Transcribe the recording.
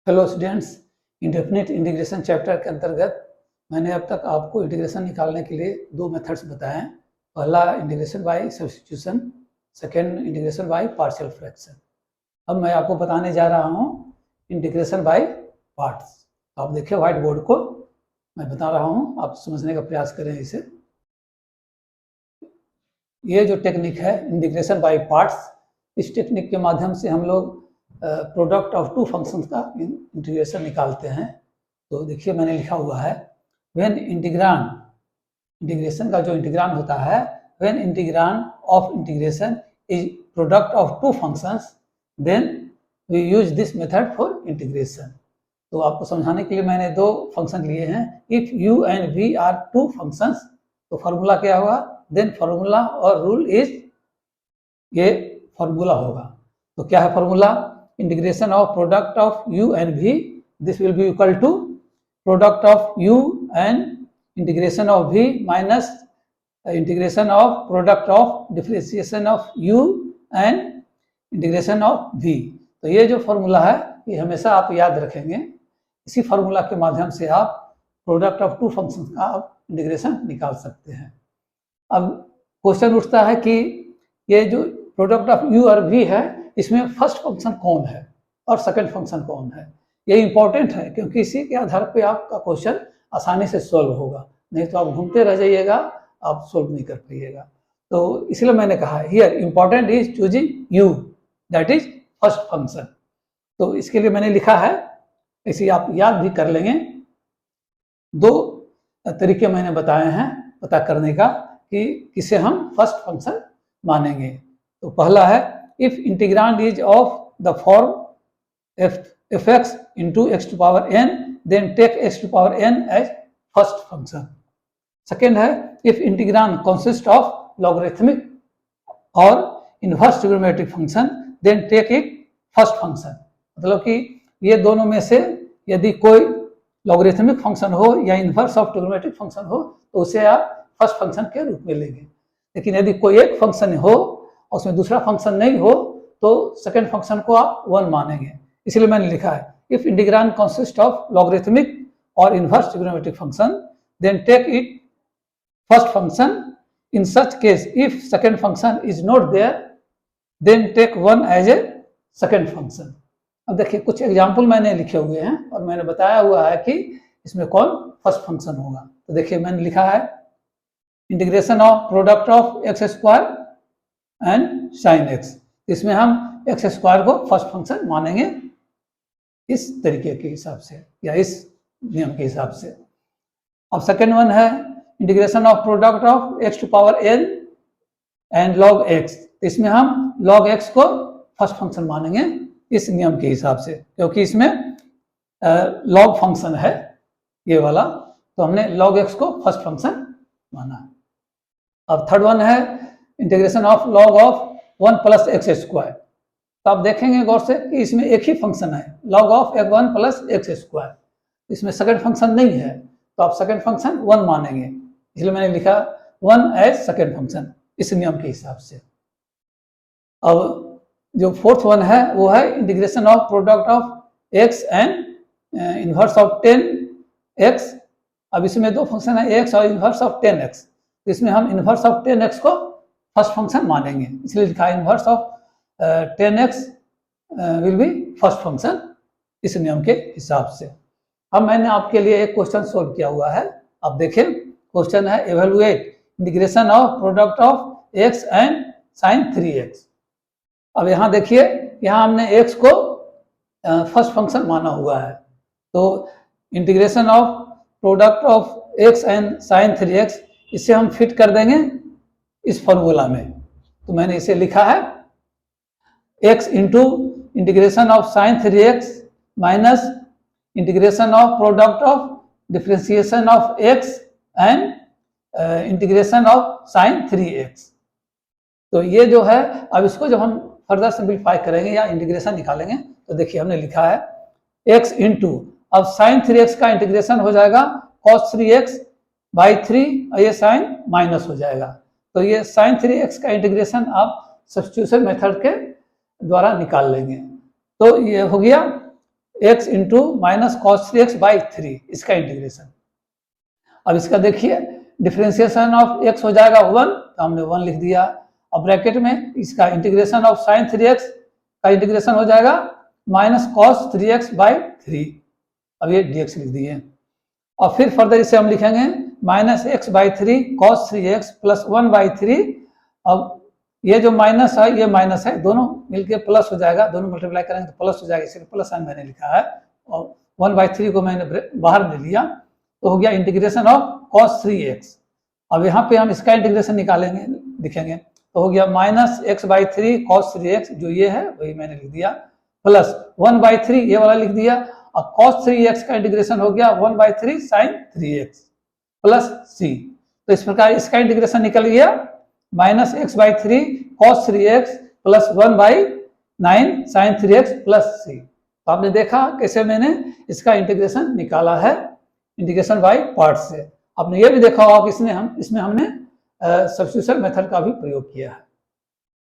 Hello students, indefinite integration chapter के अंतर्गत मैंने अब तक आपको इंटीग्रेशन निकालने के लिए दो मेथड्स बताए हैं। पहला integration by substitution, second integration by partial fraction. अब मैं आपको बताने जा रहा हूँ इंटीग्रेशन बाय पार्ट्स। आप देखिए व्हाइट बोर्ड को, मैं बता रहा हूँ, आप समझने का प्रयास करें इसे। ये जो टेक्निक है इंटीग्रेशन बाय पार्ट्स, इस टेक्निक के माध्यम से हम लोग प्रोडक्ट ऑफ टू फंक्शंस का इंटीग्रेशन निकालते हैं। तो देखिए मैंने लिखा हुआ है, व्हेन इंटीग्रांड, इंटीग्रेशन का जो इंटीग्रांड होता है, when integrand of integration is product of two functions then we use this method for integration. तो आपको समझाने के लिए मैंने दो फंक्शन लिए हैं। If u and v are two functions, तो फॉर्मूला क्या होगा, देन फॉर्मूला और रूल इज, ये फॉर्मूला होगा। तो क्या है formula, integration of product of u and v, this will be equal to product of u and integration of v minus integration of product of differentiation of u and integration of v। तो ये जो formula है ये हमेशा आप याद रखेंगे। इसी फॉर्मूला के माध्यम से आप प्रोडक्ट ऑफ टू फंक्शंस का आप इंटीग्रेशन निकाल सकते हैं। अब क्वेश्चन उठता है कि ये जो प्रोडक्ट ऑफ u और v है, इसमें फर्स्ट फंक्शन कौन है और सेकंड फंक्शन कौन है। ये इंपॉर्टेंट है क्योंकि इसी के आधार पे आपका क्वेश्चन आसानी से सॉल्व होगा, नहीं तो आप घूमते रह जाइएगा, आप सॉल्व नहीं कर पाइएगा। तो इसलिए मैंने कहा here important is choosing u, that is first function. तो इसके लिए मैंने लिखा है, इसे आप याद भी कर लेंगे। दो तरीके मैंने बताए हैं पता करने का कि किसे हम फर्स्ट फंक्शन मानेंगे। तो पहला है, if integrand is of the form F X into X to power N, then take X to power N as first function. Second है, if integrand consist of logarithmic और inverse trigonometric function, then take it first function. मतलब कि ये दोनों में से यदि कोई लॉगरिथमिक फंक्शन हो या इनवर्स ऑफ ट्रिग्नोमेट्रिक फंक्शन हो तो उसे आप फर्स्ट फंक्शन के रूप में लेंगे। लेकिन यदि कोई एक फंक्शन हो और उसमें दूसरा फंक्शन नहीं हो तो सेकंड फंक्शन को आप वन मानेंगे। इसलिए मैंने लिखा है, if integrand consist of logarithmic और inverse trigonometric function, then take it first function. In such case if second function is not there, then take one as a second function. अब देखिए कुछ एग्जाम्पल मैंने लिखे हुए हैं और मैंने बताया हुआ है कि इसमें कौन फर्स्ट फंक्शन होगा। तो देखिए मैंने लिखा है, integration of product of x square and sine x, इसमें हम एक्स स्क्वायर को फर्स्ट फंक्शन मानेंगे इस तरीके के हिसाब से या इस नियम के हिसाब से। अब सेकेंड वन है, integration of product of x to power n and log x, इसमें हम लॉग एक्स को फर्स्ट फंक्शन मानेंगे इस नियम के हिसाब से, क्योंकि इसमें लॉग फंक्शन है ये वाला, तो हमने लॉग एक्स को फर्स्ट फंक्शन माना। अब थर्ड वन है, integration of log of 1 plus x square. तो आप देखेंगे गौर से कि इसमें एक ही फंक्शन है, log of 1 plus x square, इसमें सेकंड फंक्शन नहीं है, तो आप सेकंड फंक्शन 1 मानेंगे। इसलिए मैंने लिखा 1 एज सेकंड फंक्शन इस नियम के हिसाब से। अब जो फोर्थ वन है वो है integration of product of x and inverse of 10x। अब इसमें दो फंक्शन है, एक्स और इनवर्स ऑफ 10x, तो इसमें हम इनवर्स ऑफ 10x को फर्स्ट फंक्शन मानेंगे। इसलिए लिखा है inverse of 10x will be first function इस नियम के हिसाब से। अब मैंने आपके लिए एक क्वेश्चन सोल्व किया हुआ है, आप देखें। क्वेश्चन है, evaluate integration of product of x and sine 3x। अब यहाँ देखिए, यहाँ हमने x को फर्स्ट फंक्शन माना हुआ है, तो integration of product of x and sine 3x, इसे हम फिट कर देंगे इस फॉर्मूला में। तो मैंने इसे लिखा है, x into integration of sine 3x minus integration of product of differentiation of x and integration of sine 3x। तो ये जो है, अब इसको जब हम फर्दर सिंप्लीफाई करेंगे या इंटीग्रेशन निकालेंगे तो देखिए हमने लिखा है x इंटू, अब साइन 3x का इंटीग्रेशन हो जाएगा cos 3x बाई 3 और ये साइन माइनस हो जाएगा। तो ये साइन 3x का इंटीग्रेशन आप सब्स्टिट्यूशन मेथड के द्वारा निकाल लेंगे। तो ये हो गया x into minus cos 3x by 3, इसका इंटीग्रेशन। अब इसका देखिए डिफरेंशिएशन ऑफ x हो जाएगा 1, तो हमने 1 लिख दिया। अब ब्रैकेट में इसका इंटीग्रेशन ऑफ साइन 3x का इंटीग्रेशन हो जाएगा माइनस कॉस 3x बाई 3, अब ये dx लिख दिए। और फिर फर्दर इसे हम लिखेंगे minus x by 3 cos 3x plus 1 by 3। अब ये जो माइनस है ये माइनस है, दोनों मिलके प्लस हो जाएगा, दोनों मल्टीप्लाई करेंगे तो प्लस हो जाएगा, इसलिए प्लस साइन मैंने लिखा है। और 1 बाई 3 को मैंने बाहर ले लिया, तो हो गया इंटीग्रेशन ऑफ कॉस 3x। अब यहाँ पे हम इसका इंटीग्रेशन निकालेंगे, लिखेंगे, तो हो गया minus x by 3 cos 3x, जो ये है वही मैंने लिख दिया, प्लस 1 बाई 3 ये वाला लिख दिया। और कॉस 3x का इंटीग्रेशन हो गया 1 by 3 sign 3x plus c। तो इस प्रकार इसका इंटीग्रेशन निकल गया minus x by 3 cos 3x plus 1 by 9 sine 3x plus c। तो आपने देखा कैसे मैंने इसका इंटीग्रेशन निकाला है, इंटीग्रेशन बाय पार्ट से। आपने ये भी देखा होगा कि इसमें हमने सब्स्टिट्यूशन मेथड का भी प्रयोग किया है।